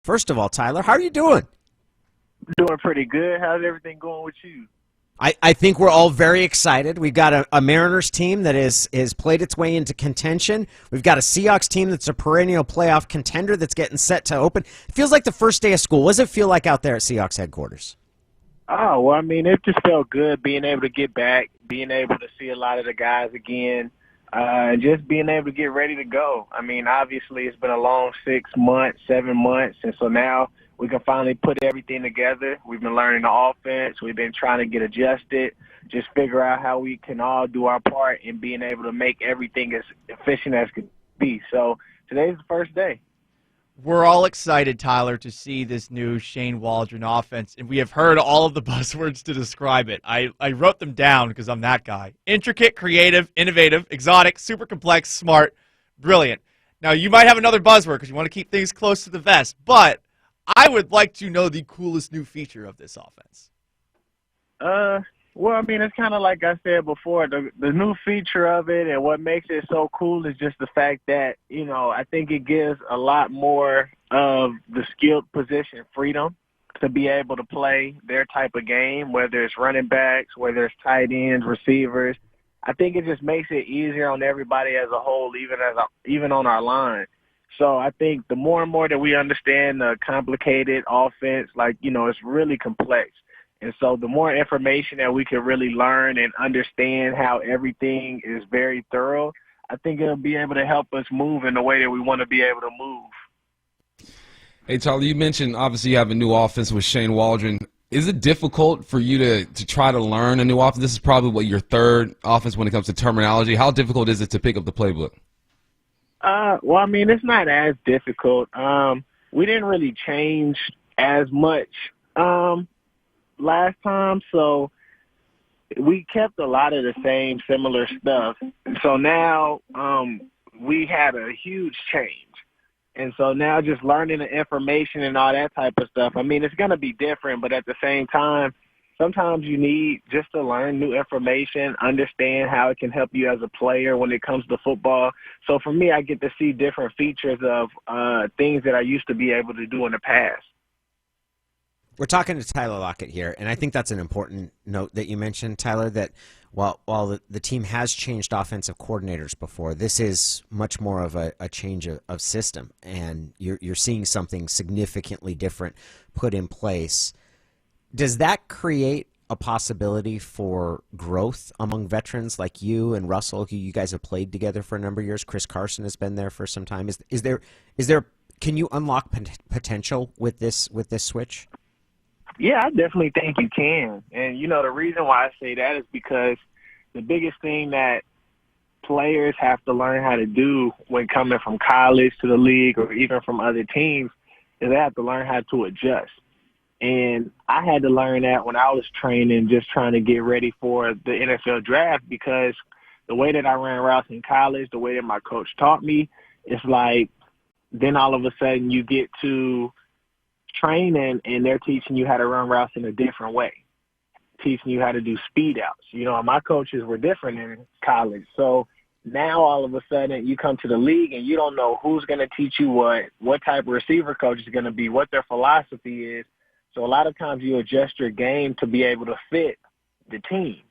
First of all, Tyler, how are you doing? Doing pretty good. How's everything going with you? I think we're all very excited. We've got a Mariners team that is played its way into contention. We've got a Seahawks team that's a perennial playoff contender that's getting set to open. It feels like the first day of school. What does it feel like out there at Seahawks headquarters? Oh, well, I mean, it just felt good being able to get back, being able to see a lot of the guys again, just being able to get ready to go. I mean, obviously it's been a long 6 months, 7 months, and so now we can finally put everything together. We've been learning the offense. We've been trying to get adjusted, just figure out how we can all do our part in being able to make everything as efficient as could be. So today's the first day. We're all excited, Tyler, to see this new Shane Waldron offense, and we have heard all of the buzzwords to describe it. I wrote them down because I'm that guy. Intricate, creative, innovative, exotic, super complex, smart, brilliant. Now, you might have another buzzword because you want to keep things close to the vest, but I would like to know the coolest new feature of this offense. Well, I mean, it's kind of like I said before, the new feature of it and what makes it so cool is just the fact that, I think it gives a lot more of the skilled position freedom to be able to play their type of game, whether it's running backs, whether it's tight ends, receivers. I think it just makes it easier on everybody as a whole, even on our line. So I think the more and more that we understand the complicated offense, it's really complex. And so the more information that we can really learn and understand how everything is very thorough, I think it'll be able to help us move in the way that we want to be able to move. Hey, Tyler, you mentioned obviously you have a new offense with Shane Waldron. Is it difficult for you to try to learn a new offense? This is probably your third offense when it comes to terminology. How difficult is it to pick up the playbook? Well, I mean, it's not as difficult. We didn't really change as much last time, so we kept a lot of the same similar stuff. So now we had a huge change. And so now just learning the information and all that type of stuff, I mean, it's going to be different, but at the same time, sometimes you need just to learn new information, understand how it can help you as a player when it comes to football. So for me, I get to see different features of things that I used to be able to do in the past. We're talking to Tyler Lockett here, and I think that's an important note that you mentioned, Tyler, that while the team has changed offensive coordinators before, this is much more of a change of system, and you're seeing something significantly different put in place. Does that create a possibility for growth among veterans like you and Russell, who you guys have played together for a number of years? Chris Carson has been there for some time. Is there can you unlock potential with this switch? Yeah, I definitely think you can. And, the reason why I say that is because the biggest thing that players have to learn how to do when coming from college to the league or even from other teams is they have to learn how to adjust. And I had to learn that when I was training, just trying to get ready for the NFL draft, because the way that I ran routes in college, the way that my coach taught me, it's like then all of a sudden you get to training and they're teaching you how to run routes in a different way, teaching you how to do speed outs. My coaches were different in college. So now all of a sudden you come to the league and you don't know who's going to teach you what type of receiver coach is going to be, what their philosophy is. So a lot of times you adjust your game to be able to fit the team.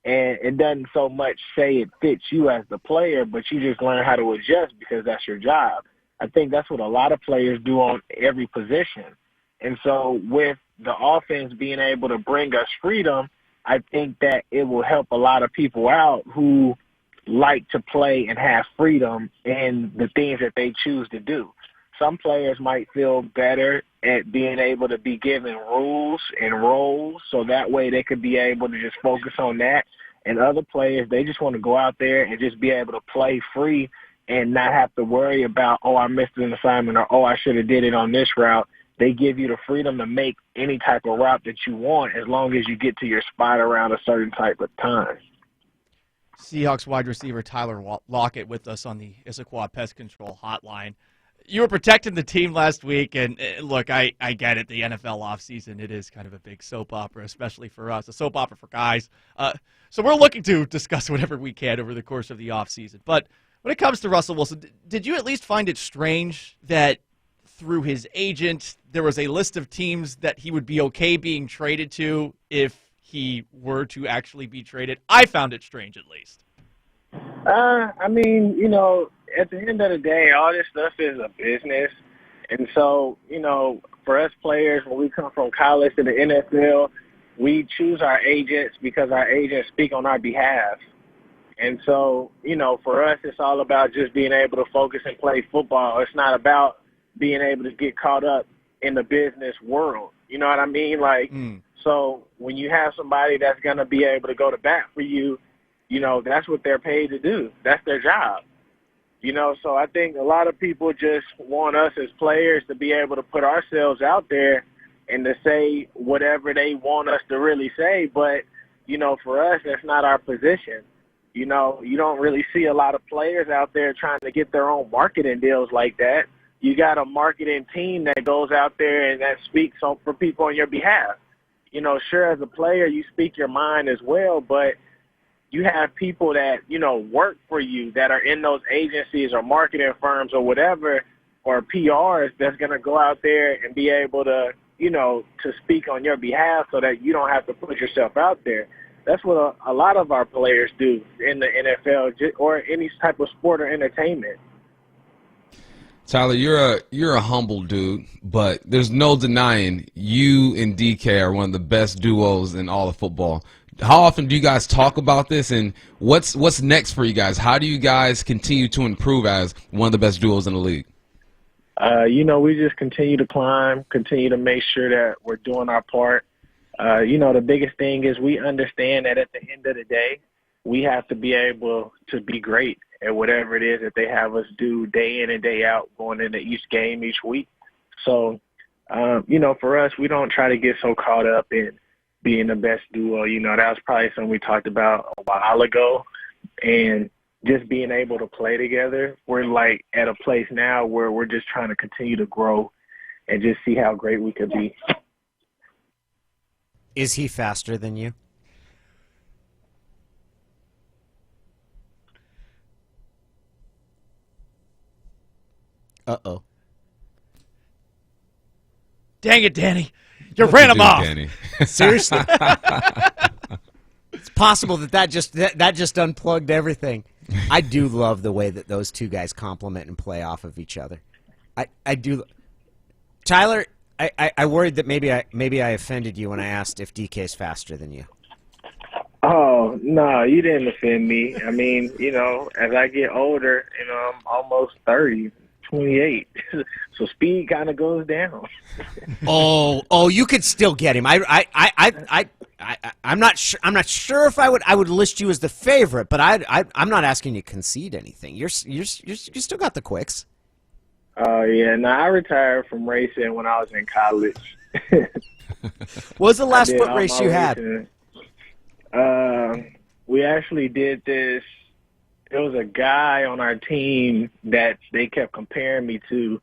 And it doesn't so much say it fits you as the player, but you just learn how to adjust because that's your job. I think that's what a lot of players do on every position. And so with the offense being able to bring us freedom, I think that it will help a lot of people out who like to play and have freedom in the things that they choose to do. Some players might feel better at being able to be given rules and roles, so that way they could be able to just focus on that. And other players, they just want to go out there and just be able to play free and not have to worry about, I missed an assignment, or, I should have did it on this route. They give you the freedom to make any type of route that you want as long as you get to your spot around a certain type of time. Seahawks wide receiver Tyler Lockett with us on the Issaquah Pest Control Hotline. You were protecting the team last week, and look, I get it. The NFL offseason, it is kind of a big soap opera, especially for us, a soap opera for guys. So we're looking to discuss whatever we can over the course of the offseason. But when it comes to Russell Wilson, did you at least find it strange that through his agent, there was a list of teams that he would be okay being traded to if he were to actually be traded. I found it strange, at least. I mean, at the end of the day, all this stuff is a business. And so, for us players, when we come from college to the NFL, we choose our agents because our agents speak on our behalf. And so, for us, it's all about just being able to focus and play football. It's not about being able to get caught up in the business world. You know what I mean? So when you have somebody that's going to be able to go to bat for you, that's what they're paid to do. That's their job. So I think a lot of people just want us as players to be able to put ourselves out there and to say whatever they want us to really say. But, for us, that's not our position. You don't really see a lot of players out there trying to get their own marketing deals like that. You got a marketing team that goes out there and that speaks for people on your behalf. Sure, as a player, you speak your mind as well, but you have people that, work for you that are in those agencies or marketing firms or whatever, or PRs that's going to go out there and be able to, to speak on your behalf so that you don't have to put yourself out there. That's what a lot of our players do in the NFL or any type of sport or entertainment. Tyler, you're a humble dude, but there's no denying you and DK are one of the best duos in all of football. How often do you guys talk about this, and what's next for you guys? How do you guys continue to improve as one of the best duos in the league? We just continue to climb, continue to make sure that we're doing our part. The biggest thing is we understand that at the end of the day, we have to be able to be great at whatever it is that they have us do day in and day out, going into each game each week. So, for us, we don't try to get so caught up in being the best duo. That was probably something we talked about a while ago. And just being able to play together, we're like at a place now where we're just trying to continue to grow and just see how great we could be. Is he faster than you? Uh-oh. Dang it, Danny. You ran him off. Danny? Seriously? It's possible that just unplugged everything. I do love the way that those two guys complement and play off of each other. I do. Tyler, I worried that maybe I offended you when I asked if DK is faster than you. Oh, no, you didn't offend me. I mean, as I get older, I'm almost 30. 28, so speed kind of goes down. Oh, you could still get him. I'm not sure. I'm not sure if I would list you as the favorite, but I'm not asking you to concede anything. You still got the quicks. Oh yeah, no, I retired from racing when I was in college. What was the last foot race you had? We actually did this. There was a guy on our team that they kept comparing me to.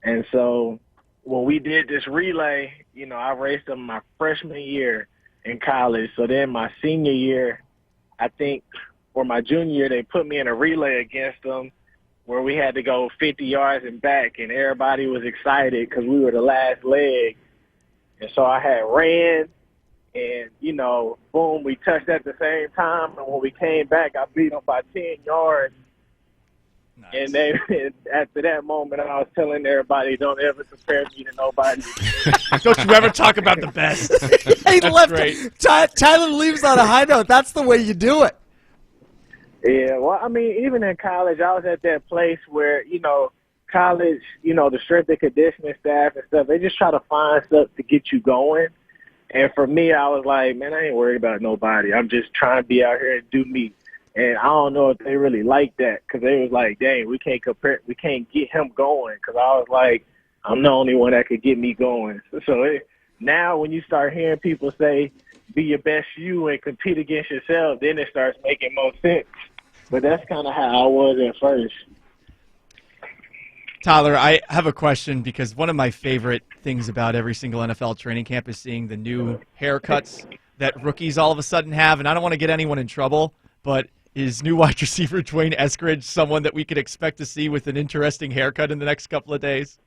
And so when we did this relay, I raced him my freshman year in college. So then my senior year, I think, or my junior year, they put me in a relay against them where we had to go 50 yards and back, and everybody was excited because we were the last leg. And so I had ran. And, boom, we touched at the same time. And when we came back, I beat them by 10 yards. Nice. And after that moment, I was telling everybody, don't ever compare me to nobody. Don't you ever talk about the best. Tyler leaves on a high note. That's the way you do it. Yeah, well, I mean, even in college, I was at that place where, college, the strength and conditioning staff and stuff, they just try to find stuff to get you going. And for me, I was like, man, I ain't worried about nobody. I'm just trying to be out here and do me. And I don't know if they really like that because they was like, dang, we can't get him going because I was like, I'm the only one that could get me going. So now when you start hearing people say, be your best you and compete against yourself, then it starts making more sense. But that's kind of how I was at first. Tyler, I have a question because one of my favorite things about every single NFL training camp is seeing the new haircuts that rookies all of a sudden have. And I don't want to get anyone in trouble, but is new wide receiver D'Wayne Eskridge someone that we could expect to see with an interesting haircut in the next couple of days?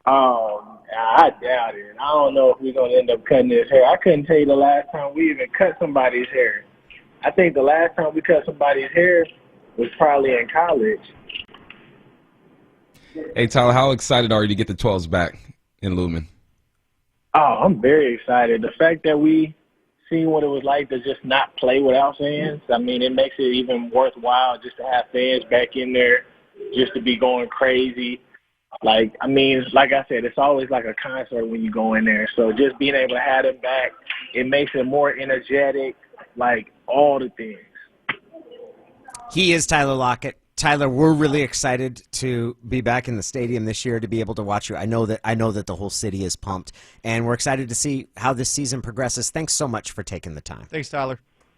I doubt it. I don't know if we're going to end up cutting his hair. I couldn't tell you the last time we even cut somebody's hair. I think the last time we cut somebody's hair was probably in college. Hey, Tyler, how excited are you to get the 12s back in Lumen? Oh, I'm very excited. The fact that we seen what it was like to just not play without fans, I mean, it makes it even worthwhile just to have fans back in there, just to be going crazy. Like, I mean, like I said, it's always like a concert when you go in there. So just being able to have them back, it makes it more energetic, like all the things. He is Tyler Lockett. Tyler, we're really excited to be back in the stadium this year to be able to watch you. I know that the whole city is pumped, and we're excited to see how this season progresses. Thanks so much for taking the time. Thanks, Tyler.